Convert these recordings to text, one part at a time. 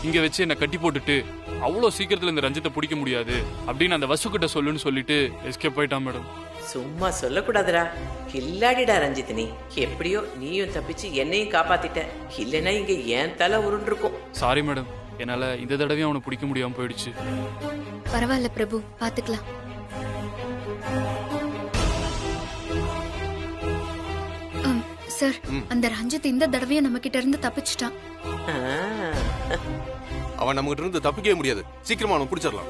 இங்க வச்சு என்ன கட்டி போட்டுட்டு அவ்வளவு சீக்கிரத்துல இந்த ரஞ்சித்தை பிடிக்க முடியாது அப்படின்னு அந்த வசுக்கிட்ட சொல்லுன்னு சொல்லிட்டு எஸ்கேப் ஆயிட்டான் மேடம். சும்மா சொல்லக்கூடாதுடா, கில்லாடிடா ரஞ்சித். நீ எப்படியோ நீயும் தப்பிச்சு என்னையும் காப்பாத்திட்ட. இல்லைன்னா இங்க ஏன் தலை உருண்டிருக்கும். சாரி மேடம், என்னால இந்த தடவையும் அவனை பிடிக்க முடியாம போயிடுச்சு. பரவாயில்ல பிரபு, பாத்துக்கலாம். சார், அந்த ரஞ்சித் இந்த தடவையும் நம்ம கிட்ட இருந்து தப்பிச்சிட்டான். அவன் நம்ம கிட்ட இருந்து தப்பிக்கவே முடியாது. சீக்கிரமா அவனை பிடிச்சிடலாம்.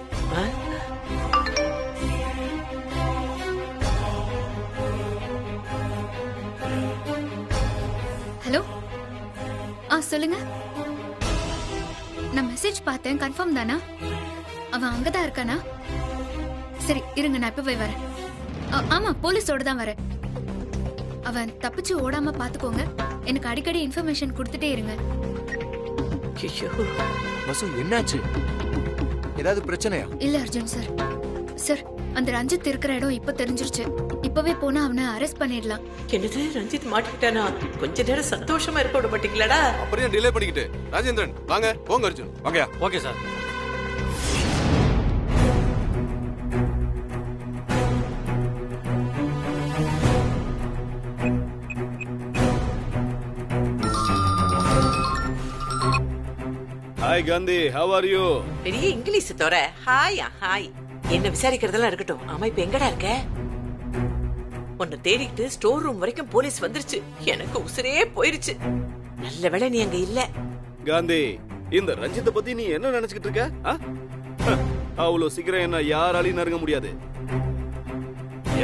ஹலோ, சொல்லுங்க. நான் மெசேஜ் பார்த்தேன், கன்ஃபார்ம் தானா? அவன் அங்கதான் இருக்கானா? சரி இருங்க, நான் இப்ப போய் வரேன். ஆமா, போலீஸோட தான் வரேன். அவன் தப்பிச்சு ஓடாம பாத்துக்கோங்க. எனக்கு அடிக்கடி இன்ஃபர்மேஷன் கொடுத்துட்டே இருங்க. வசு, என்னாச்சு? ஏதாவது பிரச்சனையா? இல்ல அர்ஜுன் சார். சார், அந்த ரஞ்சித் இருக்கிற இடம் இப்ப தெரிஞ்சிருச்சு. இப்பவே போனா அவனை அரெஸ்ட் பண்ணிடலாம். என்னது, ரஞ்சித் மாட்டிக்கிட்டானா? கொஞ்ச நேரம் சந்தோஷமா இருக்க விட மாட்டீங்களாடா? அப்படியே டிலே பண்ணிக்கிட்டு. ராஜேந்திரன் வாங்க, போங்க. அர்ஜுன் வாங்கயா. Okay sir. Hi Gandhi, how are you? பெரிய இங்கிலீஷ் தோற ஹாயா ஹாய். என்ன விசாரிக்கிறதெல்லாம் இருக்கட்டும். ஆமா, இப்ப எங்கடா இருக்க? உன்னை தேடிக்கிட்டு ஸ்டோர் ரூம் வரைக்கும் போலீஸ் வந்துருச்சு. எனக்கு உசுரே போயிருச்சு. நல்ல வேளை நீ அங்க இல்ல. காந்தி, இந்த ரஞ்சித்தை பத்தி நீ என்ன நினைச்சுக்கிட்டு இருக்க? அவ்வளவு சீக்கிரம் என்ன யாராலையும் நெருங்க முடியாது.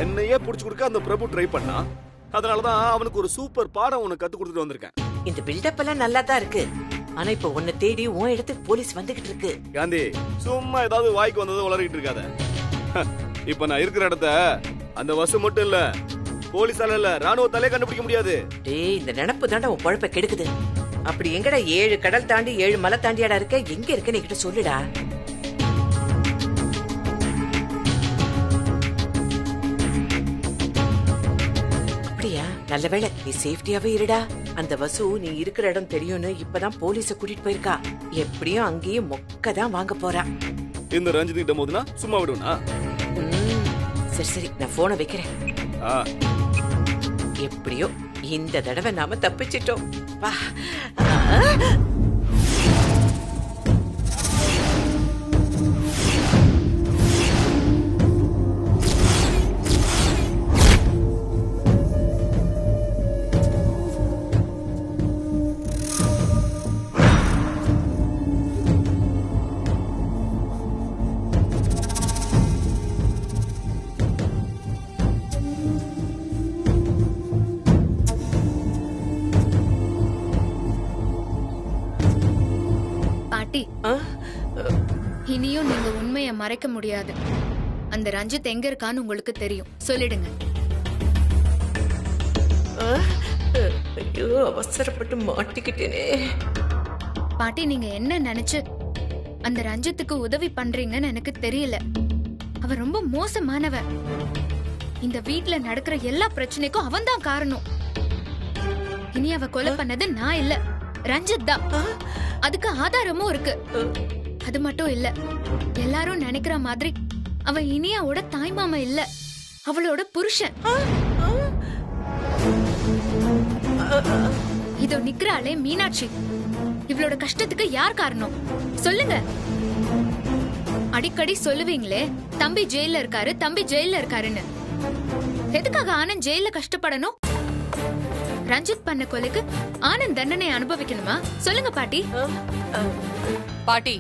என்னையே புடிச்சு கொடுக்க அந்த பிரபு ட்ரை பண்ணா. அதனாலதான் அவனுக்கு ஒரு சூப்பர் பாடம் உனக்கு கத்து கொடுத்துட்டு வந்திருக்கேன். இந்த பில்டப் எல்லாம் நல்லா தான் இருக்கு. ஆனா இப்ப உன்னை தேடி உன் இடத்துக்கு போலீஸ் வந்துகிட்டு இருக்கு. காந்தி, சும்மா ஏதாவது வாய்க்கு வந்ததை வளரிட்டு இருக்காத. இப்ப நான் இருக்கிற இடத்த அந்த வசு மட்டும் இல்ல, போலீஸால இல்ல, ராணுவத்தாலே கண்டுபிடிக்க முடியாது. டேய், இந்த நினைப்பு தாண்டா உன் பழப்ப கெடுக்குது. அப்படி எங்கடா 7 கடல் தாண்டி 7 மலை தாண்டியாடா இருக்க? எங்க இருக்க நீ கிட்ட சொல்லுடா. அப்படியா? நல்ல வேளை நீ சேஃப்டியாவே இருடா. அந்த வசு நீ இருக்கிற இடம் தெரியும்னு இப்பதான் போலீஸ கூட்டிட்டு போயிருக்கா. எப்படியும் அங்கேயும் மொக்கதான் வாங்க போறா. இந்த ரஞ்சித் கிட்ட மோதுனா சும்மா விடுவனா? சரி சரி, நான் போனை வைக்கிறேன். எப்படியோ இந்த தடவை நாம தப்பிச்சிட்டோம். வா. இனியும் நீங்க உண்மையை மறைக்க முடியாது. அந்த ரஞ்சித் எங்க இருக்கான்னு உங்களுக்கு தெரியும், சொல்லிடுங்க. ஐயோ, அவசரப்பட்டு மாட்டிக்கிட்டேனே. பாட்டி, நீங்க என்ன நினைச்சு அந்த ரஞ்சித்துக்கு உதவி பண்றீங்கன்னு எனக்கு தெரியல. அவ ரொம்ப மோசமானவ. இந்த வீட்ல நடக்கிற எல்லா பிரச்சனைக்கும் அவன் தான் காரணம். இனி அவ கொலை பண்ணது நான் இல்ல, ரஞ்சித் தான். அதுக்கு ஆதாரமும் இருக்கு. அது மட்டும் இல்ல, எல்லாரும் நினைக்கிற மாதிரி அவன் இனியாவோட தாய்மாமா இல்ல, அவளோட புருஷன். இதோ நிக்கிறாளே மீனாட்சி, இவளோட கஷ்டத்துக்கு யார் காரணம் சொல்லுங்க. அடிக்கடி சொல்லுவீங்களே தம்பி ஜெயில இருக்காரு, தம்பி ஜெயில இருக்காருன்னு. எதுக்காக ஆனந்த் ஜெயில கஷ்டப்படணும்? ரஞ்சித் பண்ண கொலைக்கு ஆனந்த் தண்டனை அனுபவிக்கணுமா? சொல்லுங்க பாட்டி. பாட்டி,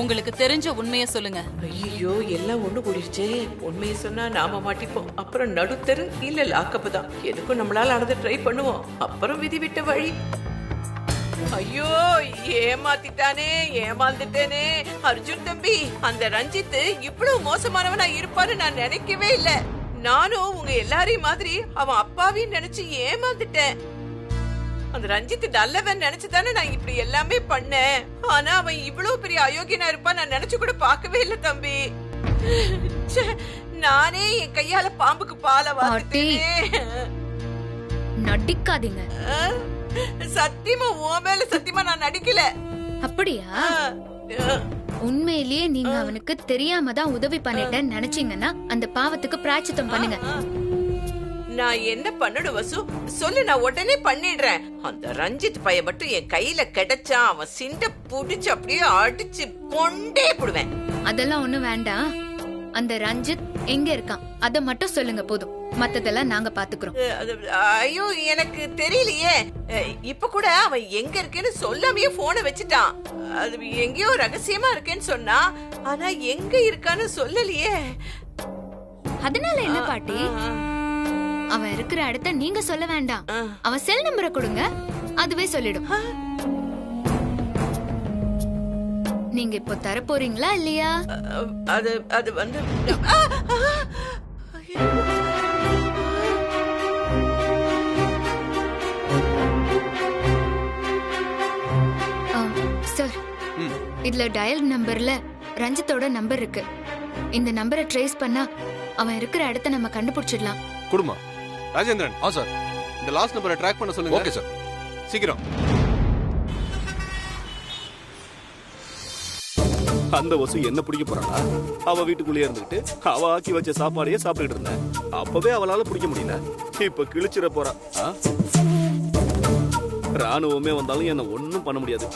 உங்களுக்கு தெரிஞ்ச உண்மையை சொல்லுங்க. ஐயோ, எல்லாம் ஒண்ணு கூடிருச்சே. உண்மையை சொன்னா நாம மாட்டிப்போம். அப்புறம் நடுத்தரு இல்ல லாக்கப்பு தான். எதுக்கும் நம்மளால ஆனதை ட்ரை பண்ணுவோம். அப்புறம் விதி விட்ட வழி. ஐயோ, ஏமாத்திட்டானே, ஏமாந்துட்டேனே. அர்ஜுன் தம்பி, அந்த ரஞ்சித் இவ்வளவு மோசமானவனா இருப்பான்னு நான் நினைக்கவே இல்ல. நானும் உங்க எல்லாரையும் மாதிரி அவன் அப்பாவின்னு நினைச்சு ஏமாந்துட்டேன். அந்த ரஞ்சித் நல்லவன் நினைச்சுதானே நான் இப்படி எல்லாமே பண்ணேன். ஆனா அவன் இவ்வளவு பெரிய அயோக்கியனா இருப்பான் நான் நினைச்சு கூட பார்க்கவே இல்ல தம்பி. நானே என் கையால பாம்புக்கு பாலை வாங்கிட்டேனே. நடிக்காதீங்க. சத்தியமா உன் மேல சத்தியமா நான் நடிக்கல. அப்படியா? அஹ், உண்மையிலேயே நீங்க அவனுக்கு தெரியாம தான் உதவி பண்ணிட்டேன்னு நினைச்சீங்கன்னா அந்த பாவத்துக்கு பிராயச்சித்தம் பண்ணுங்க. நான் என்ன பண்ணணும் வசு சொல்லு, நான் உடனே பண்ணிடுறேன். அந்த ரஞ்சித் பையன் மட்டும் என் கையில கிடைச்சா அவன் சிண்ட புடிச்சு அப்படியே அடிச்சு கொண்டே போடுவேன். அதெல்லாம் ஒண்ணும் வேண்டாம். அந்த ரஞ்சித் எங்க இருக்கான் அத மட்டும் சொல்லுங்க போதும். மத்ததெல்லாம் நாங்க பாத்துக்கிறோம். ஐயோ எனக்கு தெரியலையே. இப்ப கூட அவன் எங்க இருக்கேன்னு சொல்லாமயே போனை வச்சுட்டான். அது எங்கேயோ ரகசியமா இருக்கேன்னு சொன்னா, ஆனா எங்க இருக்கான்னு சொல்லலையே. அதனால என்ன பாட்டி, அவன் இருக்கிற இடத்த நீங்க சொல்ல வேண்டாம். அவன் செல் நம்பரை கொடுங்க, அதுவே சொல்லிடும். நீங்க இப்போ தர போறீங்களா இல்லையா? அது அது வந்து சார், இதுல டயல் நம்பர்ல ரஞ்சித்தோட நம்பர் இருக்கு. இந்த நம்பரை ட்ரேஸ் பண்ணா அவன் இருக்கிற இடத்த நம்ம கண்டுபிடிச்சிடலாம். குடுமா ராஜேந்திரன். சார், இந்த லாஸ்ட் நம்பரை ட்ராக் பண்ண சொல்லுங்க. Okay sir. சீக்கிரம். அந்த வசு என்ன பிடிக்க போறாளா? அவ வீட்டுக்குள்ளேயே இருந்துகிட்டு அவ ஆக்கி வச்ச சாப்பாடையே சாப்பிட்டுட்டு இருந்தேன். அப்பவே அவளால பிடிக்க முடியல. இப்ப கிழிச்சிட போறா. ஆ? ராணுவமே வந்தாலும் என்ன ஒண்ணும் பண்ண முடியாது.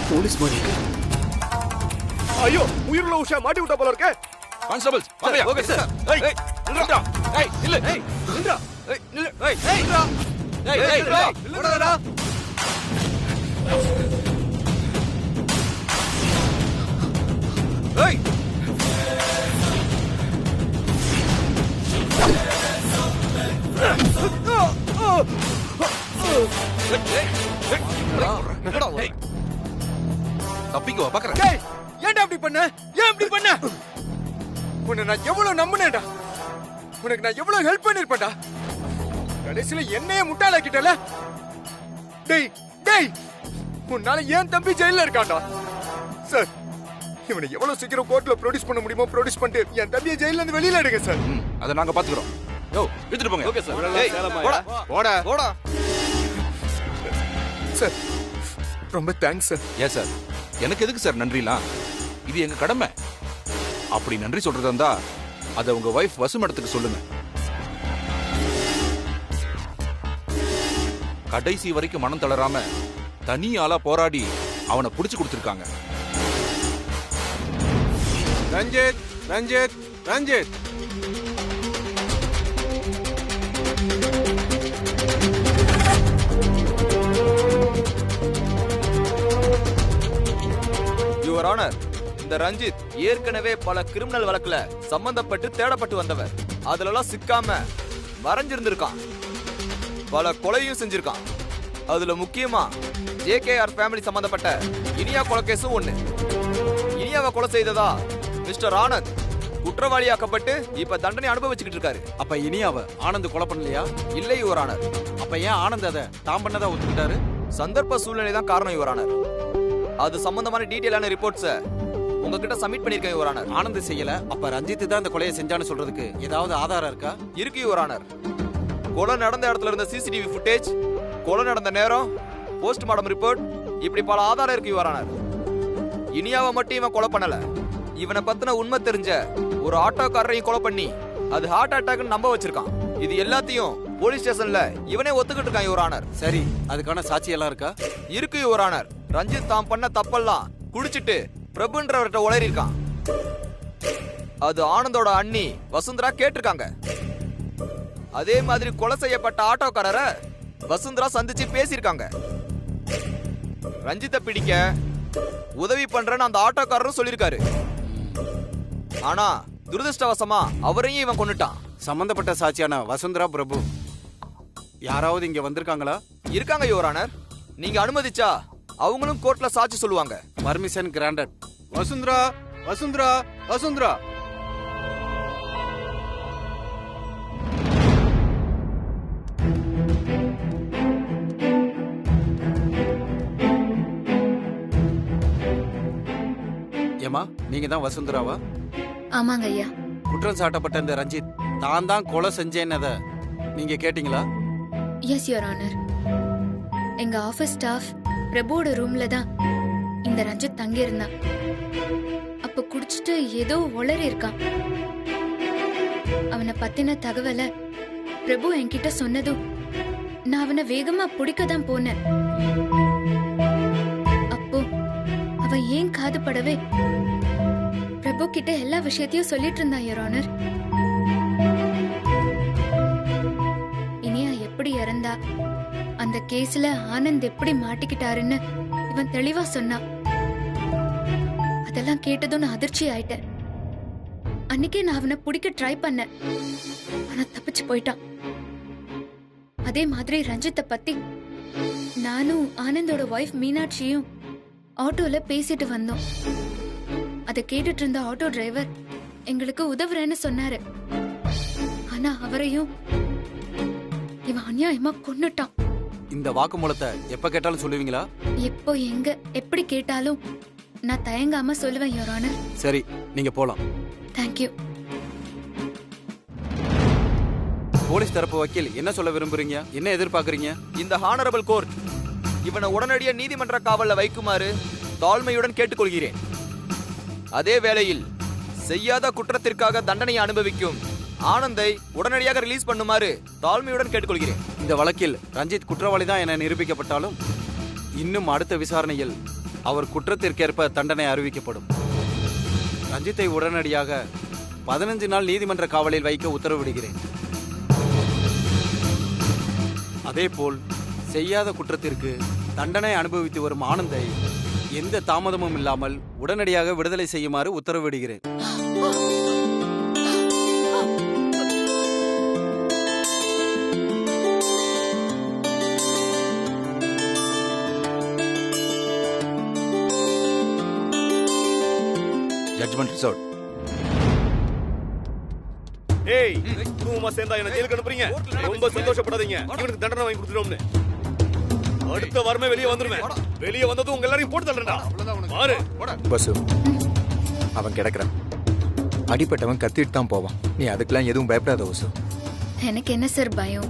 போலீஸ் மாதிரி இருக்கு. ஐயோ, உயிருள்ள உஷா மாட்டி விட்டா போல இருக்கே. Constables, okay sir. ஏய் நில்லுடா. ஏய் நில்லு. ஏய் நில்லுடா. ஏய் நில்லு. ஏய் நில்லுடா. ஏய் நில்லுடா. ஏய் தப்பிக்கோ பாக்குறேன். ஏய் ஏன்டா அப்படி பண்ண? ஏன் அப்படி பண்ண? உன்னை நான் எவ்வளவு நம்பினேன்டா. உனக்கு நான் எவ்வளவு ஹெல்ப் பண்ணிருப்பேன்டா. கடைசியில என்னையே முட்டாளாக்கிட்டல. டேய் டேய், உன்னால ஏன் தம்பி ஜெயில இருக்கான்டா. சார், இவனை எவ்வளவு சீக்கிரம் கோர்ட்ல ப்ரொடியூஸ் பண்ண முடியுமோ ப்ரொடியூஸ் பண்ணிட்டு என் தம்பியை ஜெயில இருந்து வெளியில எடுங்க சார். அதை நாங்க பாத்துக்கிறோம். யோ எடுத்துட்டு போங்க. Okay sir. ஏய், சேலமாயா? போடா போடா. சார் ரொம்ப தேங்க்ஸ் சார். ஏன் சார், எனக்கு எதுக்கு சார் நன்றிலாம்? இது எங்க கடமை. அப்படி நன்றி சொல்றதா இருந்தா அதை உங்க வைஃப் வசு மேடத்துக்கு சொல்லுங்க. கடைசி வரைக்கும் மனம் தளராம தனி ஆளா போராடி அவனை புடிச்சு கொடுத்திருக்காங்க. ரஞ்சித் ரஞ்சித் ரஞ்சித். யுவர் ஆனர், இந்த ரஞ்சித் ஏற்கனவே பல கிரிமினல் வழக்குல சம்பந்தப்பட்டு தேடப்பட்டு வந்தவர். அதுலலாம் சிக்காம மறைஞ்சிருந்திருக்கான். பல கொலையும் செஞ்சிருக்கான். அதுல முக்கியமா JKR ஃபேமிலி சம்பந்தப்பட்ட இனியா கொலை கேஸும் ஒண்ணு. இனியாவை கொலை செய்ததா மிஸ்டர் ஆனந்த் குற்றவாளியாக்கப்பட்டு இப்ப தண்டனை அனுபவிச்சுக்கிட்டு இருக்காரு. அப்ப இனியாவ ஆனந்த் கொலை பண்ணலையா? இல்லை யுவர் ஆனர். அப்ப ஏன் ஆனந்த் அதை தான் பண்ணதா ஒத்துக்கிட்டாரு? சந்தர்ப்ப சூழ்நிலை தான் காரணம் யுவர் ஆனர். அது சம்பந்தமான டீடைலான ரிப்போர்ட்ஸ உங்ககிட்ட சப்மிட் பண்ணிருக்கேன் யுவர் ஆனர். ஆனந்த் செய்யல, அப்ப ரஞ்சித் தான் இந்த கொலையை செஞ்சான்னு சொல்றதுக்கு ஏதாவது ஆதாரம் இருக்கா? இருக்கு யுவர் ஆனர். கொலை நடந்த இடத்துல இருந்த CCTV ஃபுட்டேஜ், கொலை நடந்த நேரம், போஸ்ட்மார்டம் ரிப்போர்ட், இப்படி பல ஆதாரம் இருக்கு யுவர் ஆனர். இனியாவை மட்டும் இவன் கொலை பண்ணல. இவனை பத்தின உண்மை தெரிஞ்ச ஒரு ஆட்டோக்காரரையும் கொலை பண்ணி அது ஹார்ட் அட்டாக்னு நம்ப வச்சிருக்கான். இது எல்லாத்தையும் போலீஸ் ஸ்டேஷன்ல இவனே ஒத்துக்கிட்டு இருக்கான் யுவர் ஆனர். சரி, அதுக்கான சாட்சி எல்லாம் இருக்கா? இருக்கு யுவர் ஆனர். ரஞ்சித் தான் பண்ண தப்பெல்லாம் குடிச்சிட்டு பிரபுன்றவர்கிட்ட உளறி இருக்கான். அது ஆனந்தோட அண்ணி வசுந்தரா கேட்டிருக்காங்க. அதே மாதிரி கொலை செய்யப்பட்ட ஆட்டோக்காரரை வசுந்தரா சந்திச்சு பேசியிருக்காங்க. ரஞ்சித்தை பிடிக்க உதவி பண்றேன்னு அந்த ஆட்டோக்காரரும் சொல்லியிருக்காரு. ஆனா துரதிருஷ்டவசமா அவரையும் இவன் கொன்னுட்டான். சம்பந்தப்பட்ட சாட்சியான வசுந்தரா பிரபு யாராவது இங்க வந்திருக்காங்களா? இருக்காங்க யுவர் ஆனர். நீங்க அனுமதிச்சா அவங்களும் கோர்ட்ல சாட்சி சொல்லுவாங்க. Permission granted. வசுந்தரா வசுந்தரா வசுந்தரா. ஏமா, நீங்க தான் வசுந்தராவா? ஆமாங்க ஐயா. குற்றம் சாட்டப்பட்ட இந்த ரஞ்சித் தான் தான் கொலை செஞ்சேன்னத நீங்க கேட்டீங்களா? Yes your honour. எங்க ஆபீஸ் ஸ்டாஃப் பிரபுவோட ரூம்ல தான் இந்த ரஞ்சித் தங்கி இருந்தான். அப்ப குடிச்சிட்டு ஏதோ உளறி இருக்கான். அவனை பத்தின தகவலை பிரபு என்கிட்ட சொன்னதும் நான் அவனை வேகமா பிடிக்க தான் போனேன். அப்போ அவன் ஏன் காது படவே பிரபு கிட்ட எல்லா விஷயத்தையும் சொல்லிட்டு இருந்தான் யுவர் ஆனர். இனியா எப்படி இறந்தா, அந்த கேஸ்ல ஆனந்த் எப்படி மாட்டிக்கிட்டாருன்னு இவன் தெளிவா சொன்னான். அதெல்லாம் கேட்டதும் நான் அதிர்ச்சி ஆயிட்டேன். அன்னைக்கே நான் அவனை பிடிக்க ட்ரை பண்ணேன், ஆனா தப்பிச்சு போயிட்டான். அதே மாதிரி ரஞ்சித்தை பத்தி நானும் ஆனந்தோட வைஃப் மீனாட்சியும் ஆட்டோல பேசிட்டு வந்தோம். அதை கேட்டுட்டு இருந்த ஆட்டோ டிரைவர் எங்களுக்கு உதவுறேன்னு சொன்னாரு. ஆனா அவரையும் இவன் அநியாயமா கொன்னுட்டான். இந்த வாக்குமூலத்தை எப்ப கேட்டாலும் சொல்லுவீங்களா? எப்போ எங்க எப்படி கேட்டாலும் நான் தயங்காம சொல்லுவேன் யுவர் ஆனர். சரி, நீங்க போலாம். தேங்க்யூ. போலீஸ் தரப்பு வக்கீல் என்ன சொல்ல விரும்புறீங்க? என்ன எதிர்பார்க்கறீங்க? இந்த ஹானரபிள் கோர்ட் இவனை உடனடியா நீதிமன்ற காவல்ல வைக்குமாறு தாழ்மையுடன் கேட்டுக்கொள்கிறேன். அதே வேளையில் செய்யாத குற்றத்திற்காக தண்டனையை அனுபவிக்கும் ஆனந்தை உடனடியாக ரிலீஸ் பண்ணுமாறு தாழ்மையுடன் கேட்டுக்கொள்கிறேன். இந்த வழக்கில் ரஞ்சித் குற்றவாளி தான் என நிரூபிக்கப்பட்டாலும் இன்னும் அடுத்த விசாரணையில் அவர் குற்றத்திற்கேற்ப தண்டனை அறிவிக்கப்படும். ரஞ்சித்தை உடனடியாக 15 நாள் நீதிமன்ற காவலில் வைக்க உத்தரவிடுகிறேன். அதேபோல் செய்யாத குற்றத்திற்கு தண்டனை அனுபவித்து வரும் ஆனந்தை எந்த தாமதமும் இல்லாமல் உடனடியாக விடுதலை செய்யுமாறு உத்தரவிடுகிறேன். Judgement reserve. ஏய், குடும்பமா சேர்ந்தா என்ன ஜெயிலுக்கு அனுப்புறீங்க? ரொம்ப சந்தோஷப்படாதீங்க. இவனுக்கு தண்டனை வாங்கி கொடுத்துட்டோம்னு. அடுத்த வாரமே வெளியே வந்துருவேன். வெளியே வந்ததும் உங்க எல்லாரையும் போட்டு தள்ளுறேன்டா. பாரு. பசு, அவன் கிடக்குறான். அடிப்பட்டவன் கத்திட்டு தான் போவான். நீ அதுக்கெல்லாம் எதுவும் பயப்படாத வசு. எனக்கு என்ன சார் பயம்?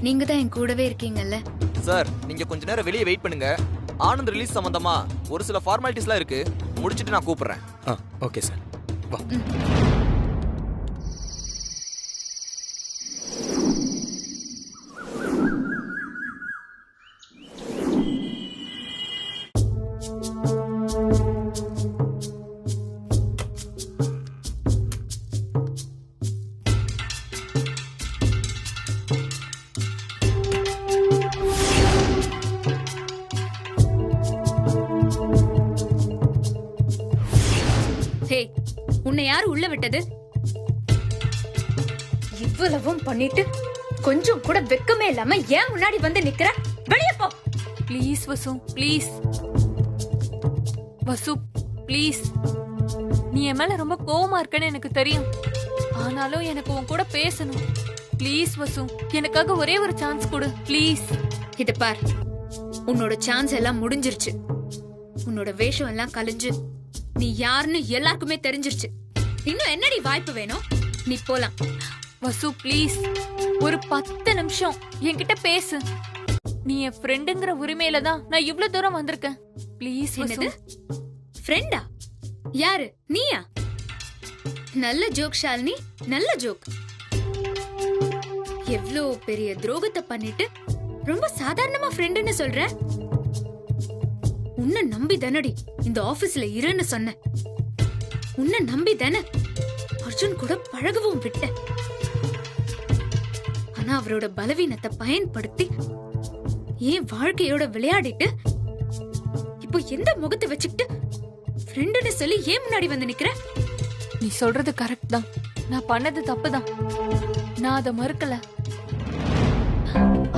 நீங்க தான் என் கூடவே இருக்கீங்கல்ல. சார், நீங்க கொஞ்ச நேரம் வெளியே வெயிட் பண்ணுங்க. ஆனந்த் ரிலீஸ் சம்பந்தமா ஒரு சில ஃபார்மாலிட்டிஸ்லாம் இருக்கு. முடிச்சிட்டு நான் கூப்பிடுறேன். ஓகே சார், வா. உன்னை யாரு உள்ள விட்டது? இவ்வளவும் பண்ணிட்டு கொஞ்சம் கூட வெக்கமே இல்லாம ஏன் முன்னாடி வந்து நிக்கிற? வெளியே போ. Please Vasu, please Vasu, please. நீ என் மேல ரொம்ப கோவமா இருக்கன்னு எனக்கு தெரியும். ஆனாலும் எனக்கு உன் கூட பேசணும். ப்ளீஸ் வசு, எனக்காக ஒரே ஒரு சான்ஸ் கொடு ப்ளீஸ். இது பார், உன்னோட சான்ஸ் எல்லாம் முடிஞ்சிருச்சு. உன்னோட வேஷம் எல்லாம் கலைஞ்சு நீ யாருன்னு எல்லாருக்குமே தெரிஞ்சிருச்சு. இன்னும் என்னடி வாய்ப்பு வேணும்? நீ போலாம். வசு ப்ளீஸ், ஒரு 10 நிமிஷம் என்கிட்ட பேசு. நீ என் ஃப்ரெண்டுங்கிற உரிமையில தான் நான் இவ்வளவு தூரம் வந்திருக்கேன். ப்ளீஸ். என்னது ஃப்ரெண்டா? யாரு, நீயா? நல்ல ஜோக் ஷாலினி, நல்ல ஜோக். எவ்வளவு பெரிய துரோகத்தை பண்ணிட்டு ரொம்ப சாதாரணமா ஃப்ரெண்டுன்னு சொல்ற? உன்னை நம்பி தானடி இந்த ஆபீஸ்ல இருன்னு சொன்ன. உன்னை நம்பி தானே அர்ஜுன் கூட பழகவும் விட்ட. ஆனா அவரோட பலவீனத்தை பயன்படுத்தி ஏன் வாழ்க்கையோட விளையாடிட்டு இப்போ எந்த முகத்தை வச்சுக்கிட்டு ஃப்ரெண்டுன்னு சொல்லி ஏன் முன்னாடி வந்து நிக்கிற? நீ சொல்றது கரெக்ட் தான். நான் பண்ணது தப்பு தான். நான் அதை மறுக்கல.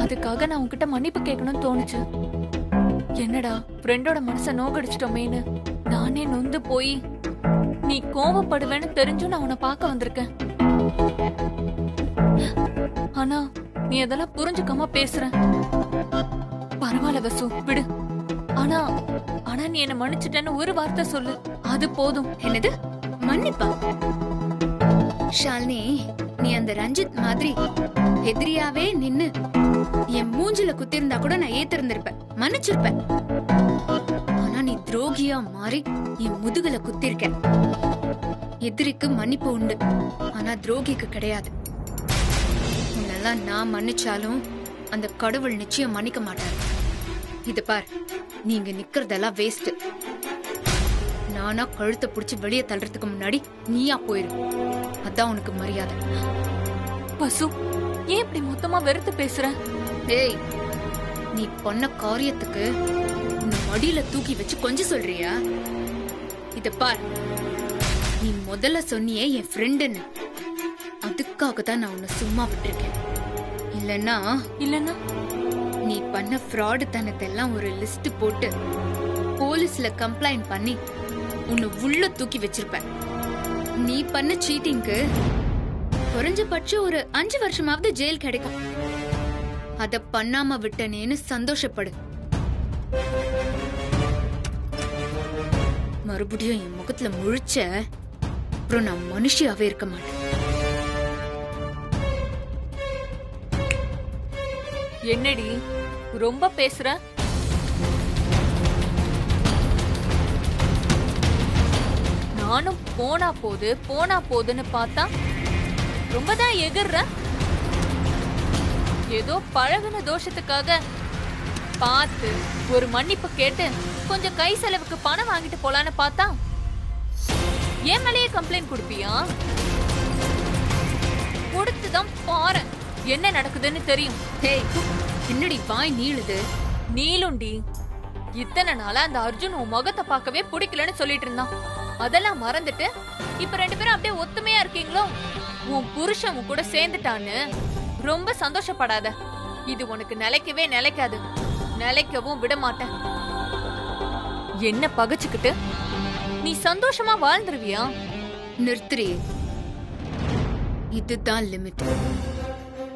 அதுக்காக நான் உன்கிட்ட மன்னிப்பு கேட்கணும்னு தோணுச்சு. என்னடா ஃப்ரெண்டோட மனசை நோகடிச்சிட்டோமேன்னு நானே நொந்து போய் நீ கோவப்படுவேன்னு தெரிஞ்சும் நான் உன்னை பார்க்க வந்திருக்கேன். ஆனா நீ அதெல்லாம் புரிஞ்சுக்காம பேசுற. பரவாயில்ல வசு, விடு. ஆனா ஆனா நீ என்ன மன்னிச்சிட்டேன்னு ஒரு வார்த்தை சொல்லு, அது போதும். என்னது மன்னிப்பா? ஷாலினி, நீ அந்த ரஞ்சித் மாதிரி எதிரியாவே நின்னு என் மூஞ்சில குத்திருந்தா கூட நான் ஏத்திருந்திருப்பேன், மன்னிச்சிருப்பேன். ஆனா நீ துரோகியா மாறி என் முதுகுல குத்திருக்க. எதிரிக்கு மன்னிப்பு உண்டு, ஆனா துரோகிக்கு கிடையாது. உன்னெல்லாம் நான் மன்னிச்சாலும் அந்த கடவுள் நிச்சயம் மன்னிக்க மாட்டாரு. இது பார், நீங்க நிக்கிறதெல்லாம் வேஸ்ட். நானா கழுத்தை புடிச்சு வெளியே தள்ளுறதுக்கு முன்னாடி நீயா போயிரு. அதான் உனக்கு மரியாதை. வசு, ஏன் இப்படி மொத்தமா வெறுத்து பேசுற? ஏய், நீ பண்ண காரியத்துக்கு உன்னை மடியில தூக்கி வச்சு கொஞ்சம் சொல்றியா? இத பார், நீ முதல்ல சொன்னியே என் ஃப்ரெண்டுன்னு, அதுக்காக தான் நான் உன்னை சும்மா விட்டுருக்கேன். இல்லன்னா நீ பண்ண ஃப்ராடு தனத்தெல்லாம் ஒரு லிஸ்ட் போட்டு போலீஸ்ல கம்ப்ளைண்ட் பண்ணி உன்னை உள்ள தூக்கி வச்சிருப்பேன். நீ பண்ண சீட்டிங்க்கு குறைஞ்சபட்சம் ஒரு 5 வருஷமாவது ஜெயில் கிடைக்கும். அத பண்ணாம விட்டனேன்னு சந்தோஷப்படு. மறுபடியும் என் முகத்துல முழிச்ச அப்புறம் நான் மனுஷியாவே இருக்க மாட்டேன். என்னடி ரொம்ப பேசுற? நானும் போனா போதுன்னு பார்த்தா ரொம்பதான் எகிர்ற. ஏதோ பழகுன தோஷத்துக்காக பார்த்து ஒரு மன்னிப்பு கேட்டு கொஞ்சம் கை செலவுக்கு பணம் வாங்கிட்டு போலான்னு பார்த்தா என் மேலேயே கம்ப்ளைண்ட் கொடுப்பியா? கொடுத்துதான் பாரு என்ன நடக்குதுன்னு தெரியும். என்னடி வாய் நீளுது? நீளுண்டி. இத்தனை நாளா அந்த அர்ஜுன் உன் முகத்தை பார்க்கவே பிடிக்கலன்னு சொல்லிட்டு இருந்தான். அதெல்லாம் மறந்துட்டு இப்ப 2 பேரும் அப்படியே ஒத்துமையா இருக்கீங்களோ? உன் புருஷன் கூட சேர்ந்துட்டான்னு ரொம்ப சந்தோஷப்படாத. இது உனக்கு நிலைக்காது, நிலைக்கவும் விட மாட்டேன். என்ன பகைச்சுக்கிட்டு நீ சந்தோஷமா வாழ்ந்துருவியா? நிறுத்துறி. இதுதான் லிமிட்.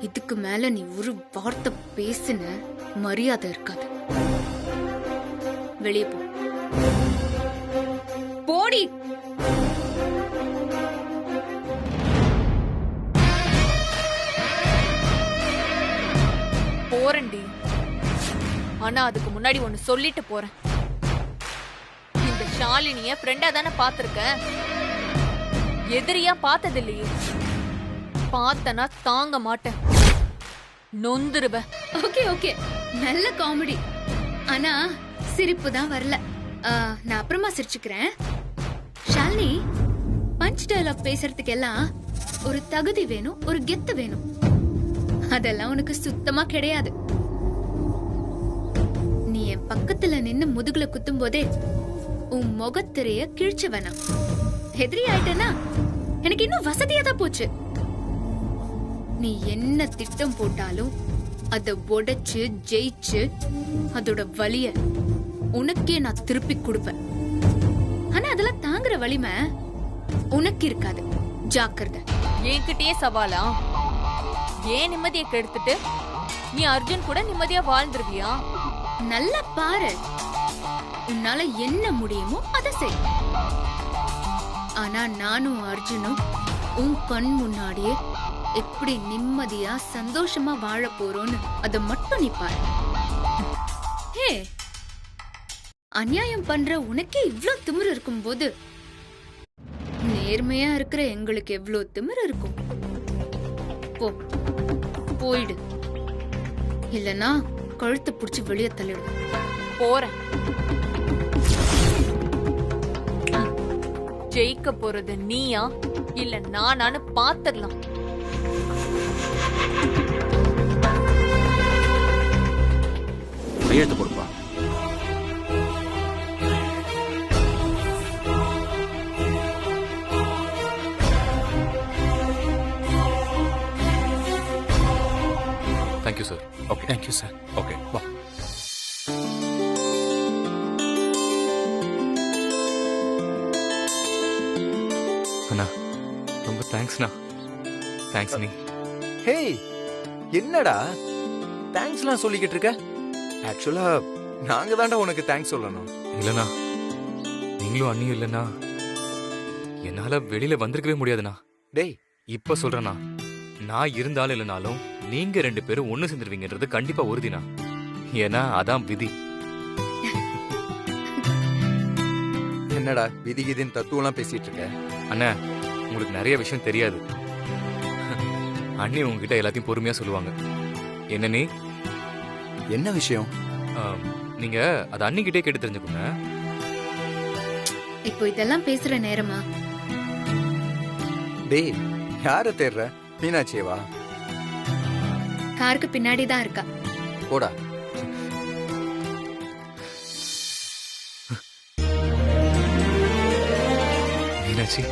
இதுக்கு மேல நீ ஒரு வார்த்தை பேசின மரியாதை இருக்காது. வெளியே போ. போடி. போறேன்டி. ஆனா அதுக்கு முன்னாடி ஒன்னு சொல்லிட்டு போறேன். இந்த ஷாலினிய ஃப்ரெண்டா தானே பாத்திருக்க, எதிரியா பார்த்தது இல்லையே. பார்த்தனா தாங்க மாட்டேன், நொந்துருவ. ஓகே, நல்ல காமெடி. ஆனா சிரிப்பு தான் வரல. நான் அப்புறமா சிரிச்சுக்கிறேன். ஷாலினி, பஞ்ச் டயலாக் பேசுறதுக்கு எல்லாம் ஒரு தகுதி வேணும், ஒரு கெத்து வேணும். அதெல்லாம் உனக்கு சுத்தமா கிடையாது. நீ என் பக்கத்துல நின்னு முதுகுல குத்தும் போதே உன் முகத்திரைய கிழிச்சு வேணாம். எதிரி ஆயிட்டேனா எனக்கு இன்னும் வசதியா தான் போச்சு. நீ என்ன திட்டம் போட்டாலும் அத உடைச்சு ஜெயிச்சு அதோட வலிய உனக்கே நான் திருப்பி கொடுப்பேன். ஆனா அதெல்லாம் தாங்குற வலிமை உனக்கு இருக்காது. ஜாக்கிரதை. என்கிட்டயே சவாலா? ஏன் நிம்மதியை கெடுத்துட்டு நீ அர்ஜுன் கூட நிம்மதியா வாழ்ந்துருவியா? நல்லா பாரு, உன்னால என்ன முடியுமோ அதை செய். ஆனா நானும் அர்ஜுனும் உன் கண் முன்னாடியே எப்படி நிம்மதியா சந்தோஷமா வாழ போறோம்னு அதை மட்டும் நீ பாரு. ஹே, அநியாயம் பண்ற உனக்கே இவ்ளோ திமிரு இருக்கும் போது நேர்மையா இருக்கிற எங்களுக்கு எவ்வளவு திமிரு இருக்கும். போயிடு, இல்லனா கழுத்து புடிச்சு வெளியே தள்ளிடு. போறேன். ஜெயிக்க போறது நீயா இல்ல நானான்னு பாத்துடலாம். கையெழுத்து கொடுப்பா. Thank you sir. Okay, thank you sir. Okay, வா. அண்ணா ரொம்ப தேங்க்ஸ்ண்ணா. தேங்க்ஸ் நீ. ஹேய், என்னடா தேங்க்ஸ்லாம் சொல்லிக்கிட்டு இருக்க? ஆக்சுவலா நாங்க தான்டா உனக்கு தேங்க்ஸ் சொல்லணும். இல்லண்ணா, நீங்களும் அண்ணியும் இல்லைன்னா என்னால வெளியில வந்திருக்கவே முடியாதுண்ணா. டேய், இப்ப சொல்றேனா, நான் இருந்தாலும் இல்லைனாலும் நீங்க 2 பேரும் ஒண்ணு சேர்ந்துருவீங்கன்றது கண்டிப்பா உறுதினா. ஏன்னா அதான் விதி. என்னடா விதி கிதின்னு தத்துவம்லாம் பேசிட்டு இருக்க? அண்ணா, உங்களுக்கு நிறைய விஷயம் தெரியாது. அண்ணி உங்ககிட்ட எல்லாத்தையும் பொறுமையா சொல்லுவாங்க. என்ன நீ? என்ன விஷயம்? நீங்க அது அண்ணிக்கிட்டே கேட்டு தெரிஞ்சுக்கோங்க. இப்போ இதெல்லாம் பேசுற நேரமா? டேய், யார தேடுற? மீனாட்சியவா? காருக்கு பின்னாடி தான் இருக்கா. போடா. மீனாட்சி,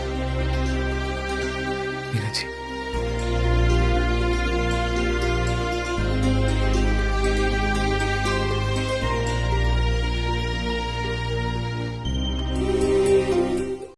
மீனாட்சி.